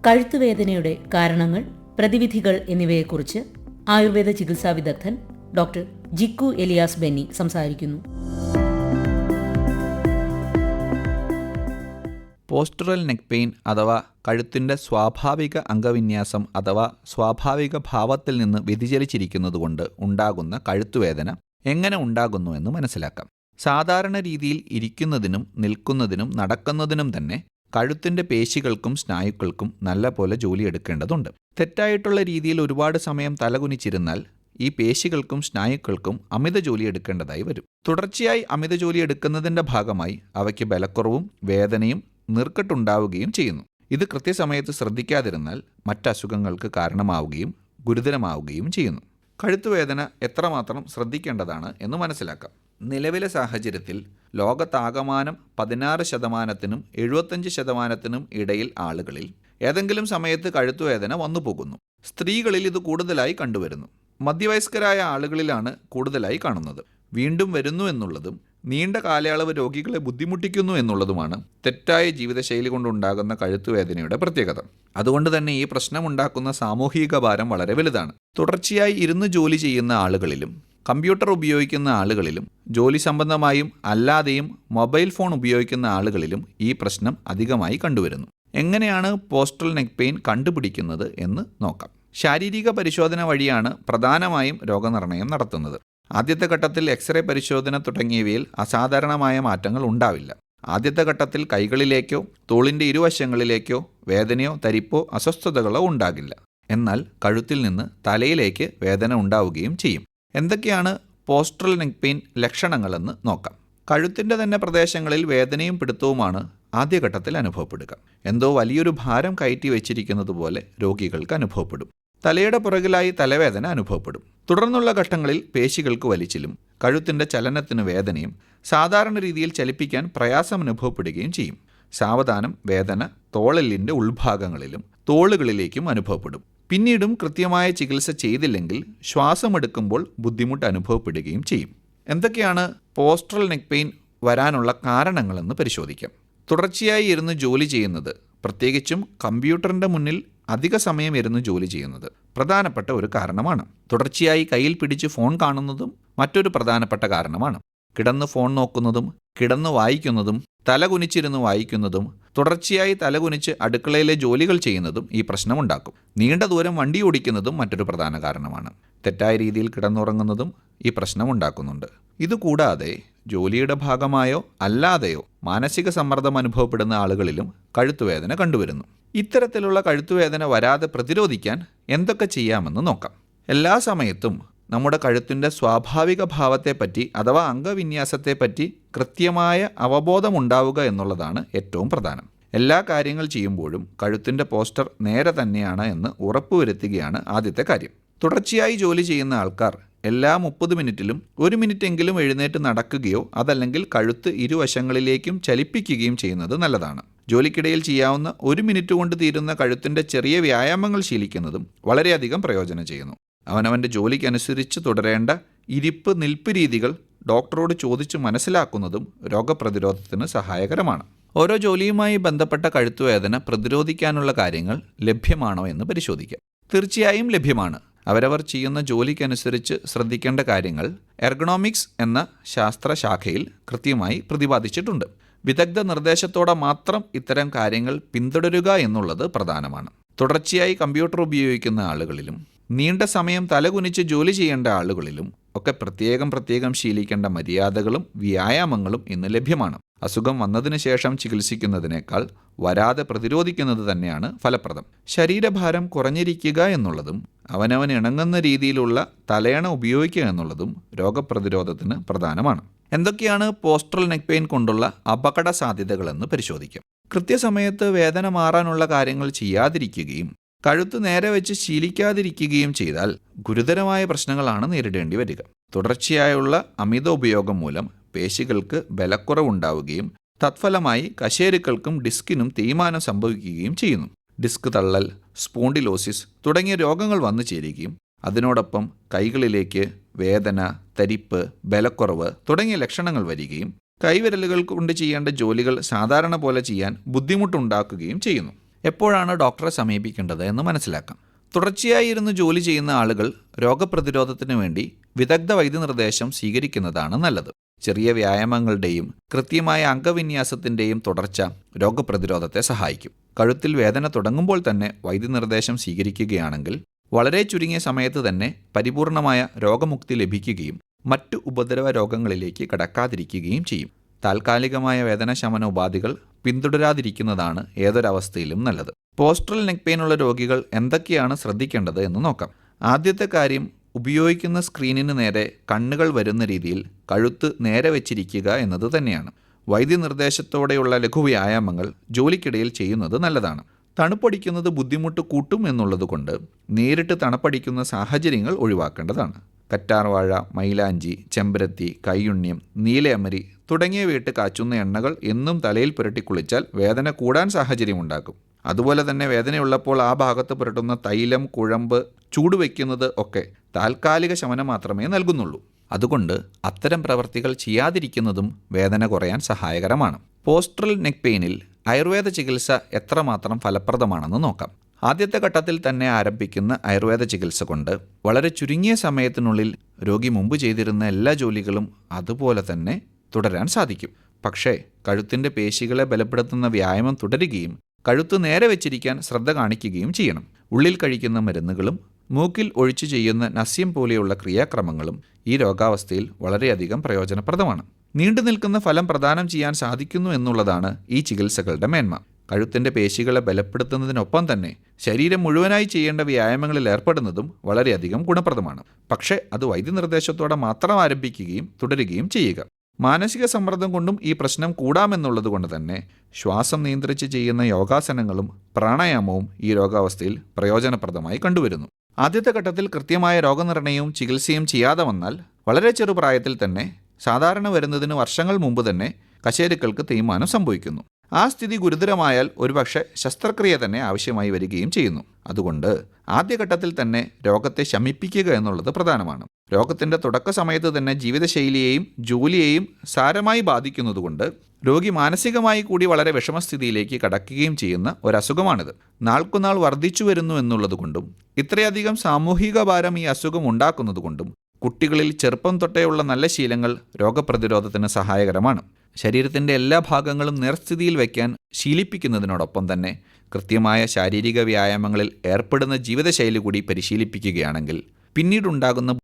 കഴുത്തുവേദനയുടെ കാരണങ്ങൾ, പ്രതിവിധികൾ എന്നിവയെക്കുറിച്ച് ആയുർവേദ ചികിത്സാ വിദഗ്ധൻ ഡോക്ടർ ജിക്കു എലിയാസ് ബെന്നി സംസാരിക്കുന്നു. പോസ്റ്റുറൽ നെക്ക് പെയിൻ അഥവാ കഴുത്തിൻ്റെ സ്വാഭാവിക അംഗവിന്യാസം അഥവാ സ്വാഭാവിക ഭാവത്തിൽ നിന്ന് വ്യതിചലിച്ചിരിക്കുന്നതുകൊണ്ട് ഉണ്ടാകുന്ന കഴുത്തുവേദന എങ്ങനെ ഉണ്ടാകുന്നു എന്ന് മനസ്സിലാക്കാം. സാധാരണ രീതിയിൽ ഇരിക്കുന്നതിനും നിൽക്കുന്നതിനും നടക്കുന്നതിനും തന്നെ കഴുത്തിൻ്റെ പേശികൾക്കും സ്നായുക്കൾക്കും നല്ലപോലെ ജോലിയെടുക്കേണ്ടതുണ്ട്. തെറ്റായിട്ടുള്ള രീതിയിൽ ഒരുപാട് സമയം തലകുനിച്ചിരുന്നാൽ ഈ പേശികൾക്കും സ്നായുക്കൾക്കും അമിത ജോലി എടുക്കേണ്ടതായി വരും. തുടർച്ചയായി അമിത ജോലി എടുക്കുന്നതിൻ്റെ ഭാഗമായി അവയ്ക്ക് ബലക്കുറവും വേദനയും നീർക്കെട്ടുണ്ടാവുകയും ചെയ്യുന്നു. ഇത് കൃത്യസമയത്ത് ശ്രദ്ധിക്കാതിരുന്നാൽ മറ്റസുഖങ്ങൾക്ക് കാരണമാവുകയും ഗുരുതരമാവുകയും ചെയ്യുന്നു. കഴുത്തുവേദന എത്രമാത്രം ശ്രദ്ധിക്കേണ്ടതാണ് എന്ന് മനസ്സിലാക്കാം. നിലവിലെ സാഹചര്യത്തിൽ ലോകത്താകമാനം 16%-നും 75%-നും ഇടയിൽ ആളുകളിൽ ഏതെങ്കിലും സമയത്ത് കഴുത്തുവേദന വന്നു പോകുന്നു. സ്ത്രീകളിൽ ഇത് കൂടുതലായി കണ്ടുവരുന്നു. മധ്യവയസ്കരായ ആളുകളിലാണ് കൂടുതലായി കാണുന്നത്. വീണ്ടും വരുന്നു എന്നുള്ളതും നീണ്ട കാലയളവ് രോഗികളെ ബുദ്ധിമുട്ടിക്കുന്നു എന്നുള്ളതുമാണ് തെറ്റായ ജീവിതശൈലി കൊണ്ടുണ്ടാകുന്ന കഴുത്തുവേദനയുടെ പ്രത്യേകത. അതുകൊണ്ട് തന്നെ ഈ പ്രശ്നമുണ്ടാക്കുന്ന സാമൂഹിക ഭാരം വളരെ വലുതാണ്. തുടർച്ചയായി ഇരുന്ന് ജോലി ചെയ്യുന്ന ആളുകളിലും കമ്പ്യൂട്ടർ ഉപയോഗിക്കുന്ന ആളുകളിലും ജോലി സംബന്ധമായും അല്ലാതെയും മൊബൈൽ ഫോൺ ഉപയോഗിക്കുന്ന ആളുകളിലും ഈ പ്രശ്നം അധികമായി കണ്ടുവരുന്നു. എങ്ങനെയാണ് പോസ്റ്റുറൽ നെക്ക് പെയിൻ കണ്ടുപിടിക്കുന്നത് എന്ന് നോക്കാം. ശാരീരിക പരിശോധന വഴിയാണ് പ്രധാനമായും രോഗനിർണയം നടത്തുന്നത്. ആദ്യത്തെ ഘട്ടത്തിൽ എക്സ്റേ പരിശോധന തുടങ്ങിയവയിൽ അസാധാരണമായ മാറ്റങ്ങൾ ഉണ്ടാവില്ല. ആദ്യത്തെ ഘട്ടത്തിൽ കൈകളിലേക്കോ തോളിൻ്റെ ഇരുവശങ്ങളിലേക്കോ വേദനയോ തരിപ്പോ അസ്വസ്ഥതകളോ ഉണ്ടാകില്ല. എന്നാൽ കഴുത്തിൽ നിന്ന് തലയിലേക്ക് വേദന ഉണ്ടാവുകയും ചെയ്യും. എന്തൊക്കെയാണ് പോസ്റ്റുറൽ നെക്ക് പെയിൻ ലക്ഷണങ്ങളെന്ന് നോക്കാം. കഴുത്തിൻ്റെ തന്നെ പ്രദേശങ്ങളിൽ വേദനയും പിടുത്തവുമാണ് ആദ്യഘട്ടത്തിൽ അനുഭവപ്പെടുക. എന്തോ വലിയൊരു ഭാരം കയറ്റി വെച്ചിരിക്കുന്നത് പോലെ രോഗികൾക്ക് അനുഭവപ്പെടും. തലയുടെ പുറകിലായി തലവേദന അനുഭവപ്പെടും. തുടർന്നുള്ള ഘട്ടങ്ങളിൽ പേശികൾക്ക് വലിച്ചിലും കഴുത്തിൻ്റെ ചലനത്തിന് വേദനയും സാധാരണ രീതിയിൽ ചലിപ്പിക്കാൻ പ്രയാസം അനുഭവപ്പെടുകയും ചെയ്യും. സാവധാനം വേദന തോളെല്ലിൻ്റെ ഉൾഭാഗങ്ങളിലും തോളുകളിലേക്കും അനുഭവപ്പെടും. പിന്നീടും കൃത്യമായ ചികിത്സ ചെയ്തില്ലെങ്കിൽ ശ്വാസമെടുക്കുമ്പോൾ ബുദ്ധിമുട്ട് അനുഭവപ്പെടുകയും ചെയ്യും. എന്തൊക്കെയാണ് പോസ്റ്റുറൽ നെക്ക് പെയിൻ വരാനുള്ള കാരണങ്ങളെന്ന് പരിശോധിക്കാം. തുടർച്ചയായി ഇരുന്ന് ജോലി ചെയ്യുന്നത്, പ്രത്യേകിച്ചും കമ്പ്യൂട്ടറിൻ്റെ മുന്നിൽ അധിക സമയം ഇരുന്ന് ജോലി ചെയ്യുന്നത് പ്രധാനപ്പെട്ട ഒരു കാരണമാണ്. തുടർച്ചയായി കയ്യിൽ പിടിച്ച് ഫോൺ കാണുന്നതും മറ്റൊരു പ്രധാനപ്പെട്ട കാരണമാണ്. കിടന്ന് ഫോൺ നോക്കുന്നതും കിടന്ന് വായിക്കുന്നതും തലകുനിച്ചിരുന്ന് വായിക്കുന്നതും തുടർച്ചയായി തലകുനിച്ച് അടുക്കളയിലെ ജോലികൾ ചെയ്യുന്നതും ഈ പ്രശ്നമുണ്ടാക്കും. നീണ്ട ദൂരം വണ്ടി ഓടിക്കുന്നതും മറ്റൊരു പ്രധാന കാരണമാണ്. തെറ്റായ രീതിയിൽ കിടന്നുറങ്ങുന്നതും ഈ പ്രശ്നമുണ്ടാക്കുന്നുണ്ട്. ഇതുകൂടാതെ ജോലിയുടെ ഭാഗമായോ അല്ലാതെയോ മാനസിക സമ്മർദ്ദം അനുഭവപ്പെടുന്ന ആളുകളിലും കഴുത്തുവേദന കണ്ടുവരുന്നു. ഇത്തരത്തിലുള്ള കഴുത്തുവേദന വരാതെ പ്രതിരോധിക്കാൻ എന്തൊക്കെ ചെയ്യാമെന്ന് നോക്കാം. എല്ലാ സമയത്തും നമ്മുടെ കഴുത്തിൻ്റെ സ്വാഭാവിക ഭാവത്തെപ്പറ്റി അഥവാ അംഗവിന്യാസത്തെപ്പറ്റി കൃത്യമായ അവബോധമുണ്ടാവുക എന്നുള്ളതാണ് ഏറ്റവും പ്രധാനം. എല്ലാ കാര്യങ്ങൾ ചെയ്യുമ്പോഴും കഴുത്തിൻ്റെ പോസ്റ്റർ നേരെ തന്നെയാണ് എന്ന് ഉറപ്പുവരുത്തുകയാണ് ആദ്യത്തെ കാര്യം. തുടർച്ചയായി ജോലി ചെയ്യുന്ന ആൾക്കാർ എല്ലാ 30 മിനിറ്റിലും 1 മിനിറ്റെങ്കിലും എഴുന്നേറ്റ് നടക്കുകയോ അതല്ലെങ്കിൽ കഴുത്ത് ഇരുവശങ്ങളിലേക്കും ചലിപ്പിക്കുകയും ചെയ്യുന്നത് നല്ലതാണ്. ജോലിക്കിടയിൽ ചെയ്യാവുന്ന 1 മിനിറ്റ് കൊണ്ട് തീരുന്ന കഴുത്തിൻ്റെ ചെറിയ വ്യായാമങ്ങൾ ശീലിക്കുന്നതും വളരെയധികം പ്രയോജനം ചെയ്യുന്നു. അവനവൻ്റെ ജോലിക്കനുസരിച്ച് തുടരേണ്ട ഇരിപ്പ് നിൽപ്പ് രീതികൾ ഡോക്ടറോട് ചോദിച്ച് മനസ്സിലാക്കുന്നതും രോഗപ്രതിരോധത്തിന് സഹായകരമാണ്. ഓരോ ജോലിയുമായി ബന്ധപ്പെട്ട കഴുത്തുവേദന പ്രതിരോധിക്കാനുള്ള കാര്യങ്ങൾ ലഭ്യമാണോ എന്ന് പരിശോധിക്കാം. തീർച്ചയായും ലഭ്യമാണ്. അവരവർ ചെയ്യുന്ന ജോലിക്കനുസരിച്ച് ശ്രദ്ധിക്കേണ്ട കാര്യങ്ങൾ എർഗണോമിക്സ് എന്ന ശാസ്ത്രശാഖയിൽ കൃത്യമായി പ്രതിപാദിച്ചിട്ടുണ്ട്. വിദഗ്ധ നിർദ്ദേശത്തോടെ മാത്രം ഇത്തരം കാര്യങ്ങൾ പിന്തുടരുക എന്നുള്ളത് പ്രധാനമാണ്. തുടർച്ചയായി കമ്പ്യൂട്ടർ ഉപയോഗിക്കുന്ന ആളുകളിലും നീണ്ട സമയം തലകുനിച്ച് ജോലി ചെയ്യേണ്ട ആളുകളിലും ഒക്കെ പ്രത്യേകം ശീലിക്കേണ്ട മര്യാദകളും വ്യായാമങ്ങളും ഇന്ന് ലഭ്യമാണ്. അസുഖം വന്നതിന് ശേഷം ചികിത്സിക്കുന്നതിനേക്കാൾ വരാതെ പ്രതിരോധിക്കുന്നത് തന്നെയാണ് ഫലപ്രദം. ശരീരഭാരം കുറഞ്ഞിരിക്കുക എന്നുള്ളതും അവനവന് ഇണങ്ങുന്ന രീതിയിലുള്ള തലയണ ഉപയോഗിക്കുക എന്നുള്ളതും രോഗപ്രതിരോധത്തിന് പ്രധാനമാണ്. എന്തൊക്കെയാണ് പോസ്റ്റുറൽ നെക്ക് പെയിൻ കൊണ്ടുള്ള അപകട സാധ്യതകളെന്ന് പരിശോധിക്കാം. കൃത്യസമയത്ത് വേദന മാറാനുള്ള കാര്യങ്ങൾ ചെയ്യാതിരിക്കുകയും കഴുത്ത് നേരെ വെച്ച് ശീലിക്കാതിരിക്കുകയും ചെയ്താൽ ഗുരുതരമായ പ്രശ്നങ്ങളാണ് നേരിടേണ്ടി വരിക. തുടർച്ചയായുള്ള അമിത ഉപയോഗം മൂലം പേശികൾക്ക് ബലക്കുറവുണ്ടാവുകയും തത്ഫലമായി കശേരുക്കൾക്കും ഡിസ്കിനും തേയ്മാനം സംഭവിക്കുകയും ചെയ്യുന്നു. ഡിസ്ക് തള്ളൽ, സ്പോണ്ടിലോസിസ് തുടങ്ങിയ രോഗങ്ങൾ വന്നു ചേരുകയും അതിനോടൊപ്പം കൈകളിലേക്ക് വേദന, തരിപ്പ്, ബലക്കുറവ് തുടങ്ങിയ ലക്ഷണങ്ങൾ വരികയും കൈവിരലുകൾ കൊണ്ട് ചെയ്യേണ്ട ജോലികൾ സാധാരണ പോലെ ചെയ്യാൻ ബുദ്ധിമുട്ടുണ്ടാക്കുകയും ചെയ്യുന്നു. എപ്പോഴാണ് ഡോക്ടറെ സമീപിക്കേണ്ടത് എന്ന് മനസ്സിലാക്കാം. തുടർച്ചയായി ഇരുന്ന് ജോലി ചെയ്യുന്ന ആളുകൾ രോഗപ്രതിരോധത്തിന് വേണ്ടി വിദഗ്ധ വൈദ്യനിർദ്ദേശം സ്വീകരിക്കുന്നതാണ് നല്ലത്. ചെറിയ വ്യായാമങ്ങളുടെയും കൃത്യമായ അംഗവിന്യാസത്തിൻ്റെയും തുടർച്ച രോഗപ്രതിരോധത്തെ സഹായിക്കും. കഴുത്തിൽ വേദന തുടങ്ങുമ്പോൾ തന്നെ വൈദ്യനിർദ്ദേശം സ്വീകരിക്കുകയാണെങ്കിൽ വളരെ ചുരുങ്ങിയ സമയത്ത് തന്നെ പരിപൂർണമായ രോഗമുക്തി ലഭിക്കുകയും മറ്റു ഉപദ്രവ രോഗങ്ങളിലേക്ക് കടക്കാതിരിക്കുകയും ചെയ്യും. താൽക്കാലികമായ വേദനശമന ഉപാധികൾ പിന്തുടരാതിരിക്കുന്നതാണ് ഏതൊരവസ്ഥയിലും നല്ലത്. പോസ്റ്ററൽ നെക്ക് പെയിൻ ഉള്ള രോഗികൾ എന്തൊക്കെയാണ് ശ്രദ്ധിക്കേണ്ടത് എന്ന് നോക്കാം. ആദ്യത്തെ കാര്യം, ഉപയോഗിക്കുന്ന സ്ക്രീനിന് നേരെ കണ്ണുകൾ വരുന്ന രീതിയിൽ കഴുത്ത് നേരെ വെച്ചിരിക്കുക എന്നത് തന്നെയാണ്. വൈദ്യനിർദ്ദേശത്തോടെയുള്ള ലഘുവ്യായാമങ്ങൾ ജോലിക്കിടയിൽ ചെയ്യുന്നത് നല്ലതാണ്. തണുപ്പടിക്കുന്നത് ബുദ്ധിമുട്ട് കൂട്ടും എന്നുള്ളതുകൊണ്ട് നേരിട്ട് തണുപ്പടിക്കുന്ന സാഹചര്യങ്ങൾ ഒഴിവാക്കേണ്ടതാണ്. കറ്റാർവാഴ, മൈലാഞ്ചി, ചെമ്പരത്തി, കയ്യുണ്യം, നീലയമരി തുടങ്ങിയവയിട്ട് കാച്ചുന്ന എണ്ണകൾ എന്നും തലയിൽ പുരട്ടി കുളിച്ചാൽ വേദന കൂടാൻ സാഹചര്യമുണ്ടാക്കും. അതുപോലെ തന്നെ വേദനയുള്ളപ്പോൾ ആ ഭാഗത്ത് പുരട്ടുന്ന തൈലം, കുഴമ്പ്, ചൂടുവെക്കുന്നത് ഒക്കെ താൽക്കാലിക ശമനം മാത്രമേ നൽകുന്നുള്ളൂ. അതുകൊണ്ട് അത്തരം പ്രവർത്തികൾ ചെയ്യാതിരിക്കുന്നതും വേദന കുറയാൻ സഹായകരമാണ്. പോസ്റ്ററൽ നെക്ക് പെയിനിൽ ആയുർവേദ ചികിത്സ എത്രമാത്രം ഫലപ്രദമാണെന്ന് നോക്കാം. ആദ്യത്തെ ഘട്ടത്തിൽ തന്നെ ആരംഭിക്കുന്ന ആയുർവേദ ചികിത്സ കൊണ്ട് വളരെ ചുരുങ്ങിയ സമയത്തിനുള്ളിൽ രോഗി മുമ്പ് ചെയ്തിരുന്ന എല്ലാ ജോലികളും അതുപോലെ തന്നെ തുടരാൻ സാധിക്കും. പക്ഷേ കഴുത്തിൻ്റെ പേശികളെ ബലപ്പെടുത്തുന്ന വ്യായാമം തുടരുകയും കഴുത്ത് നേരെ വെച്ചിരിക്കാൻ ശ്രദ്ധ കാണിക്കുകയും ചെയ്യണം. ഉള്ളിൽ കഴിക്കുന്ന മരുന്നുകളും മൂക്കിൽ ഒഴിച്ചു ചെയ്യുന്ന നസ്യം പോലെയുള്ള ക്രിയാക്രമങ്ങളും ഈ രോഗാവസ്ഥയിൽ വളരെയധികം പ്രയോജനപ്രദമാണ്. നീണ്ടു നിൽക്കുന്ന ഫലം പ്രദാനം ചെയ്യാൻ സാധിക്കുന്നു എന്നുള്ളതാണ് ഈ ചികിത്സകളുടെ മേന്മ. കഴുത്തിൻ്റെ പേശികളെ ബലപ്പെടുത്തുന്നതിനൊപ്പം തന്നെ ശരീരം മുഴുവനായി ചെയ്യേണ്ട വ്യായാമങ്ങളിൽ ഏർപ്പെടുന്നതും വളരെയധികം ഗുണപ്രദമാണ്. പക്ഷേ അത് വൈദ്യനിർദ്ദേശത്തോടെ മാത്രം ആരംഭിക്കുകയും തുടരുകയും ചെയ്യുക. മാനസിക സമ്മർദ്ദം കൊണ്ടും ഈ പ്രശ്നം കൂടാമെന്നുള്ളത് കൊണ്ട് തന്നെ ശ്വാസം നിയന്ത്രിച്ച് ചെയ്യുന്ന യോഗാസനങ്ങളും പ്രാണായാമവും ഈ രോഗാവസ്ഥയിൽ പ്രയോജനപ്രദമായി കണ്ടുവരുന്നു. ആദ്യത്തെ ഘട്ടത്തിൽ കൃത്യമായ രോഗനിർണയവും ചികിത്സയും ചെയ്യാതെ വന്നാൽ വളരെ ചെറുപ്രായത്തിൽ തന്നെ സാധാരണ വരുന്നതിന് വർഷങ്ങൾ മുമ്പ് തന്നെ കശേരുക്കൾക്ക് തേയ്മാനം സംഭവിക്കുന്നു. ആ സ്ഥിതി ഗുരുതരമായാൽ ഒരുപക്ഷെ ശസ്ത്രക്രിയ തന്നെ ആവശ്യമായി വരികയും ചെയ്യുന്നു. അതുകൊണ്ട് ആദ്യഘട്ടത്തിൽ തന്നെ രോഗത്തെ ശമിപ്പിക്കുക എന്നുള്ളത് പ്രധാനമാണ്. രോഗത്തിൻ്റെ തുടക്ക സമയത്ത് തന്നെ ജീവിതശൈലിയെയും ജോലിയെയും സാരമായി ബാധിക്കുന്നതുകൊണ്ട് രോഗി മാനസികമായി കൂടി വളരെ വിഷമസ്ഥിതിയിലേക്ക് കടക്കുകയും ചെയ്യുന്ന ഒരസുഖമാണിത്. നാൾക്കുനാൾ വർദ്ധിച്ചു വരുന്നു എന്നുള്ളതുകൊണ്ടും ഇത്രയധികം സാമൂഹിക ഭാരം ഈ അസുഖം ഉണ്ടാക്കുന്നതുകൊണ്ടും കുട്ടികളിൽ ചെറുപ്പം തൊട്ടേയുള്ള നല്ല ശീലങ്ങൾ രോഗപ്രതിരോധത്തിന് സഹായകരമാണ്. ശരീരത്തിൻ്റെ എല്ലാ ഭാഗങ്ങളും നേർസ്ഥിതിയിൽ വയ്ക്കാൻ ശീലിപ്പിക്കുന്നതിനോടൊപ്പം തന്നെ കൃത്യമായ ശാരീരിക വ്യായാമങ്ങളിൽ ഏർപ്പെടുന്ന ജീവിതശൈലി കൂടി പരിശീലിപ്പിക്കുകയാണെങ്കിൽ പിന്നീടുണ്ടാകുന്ന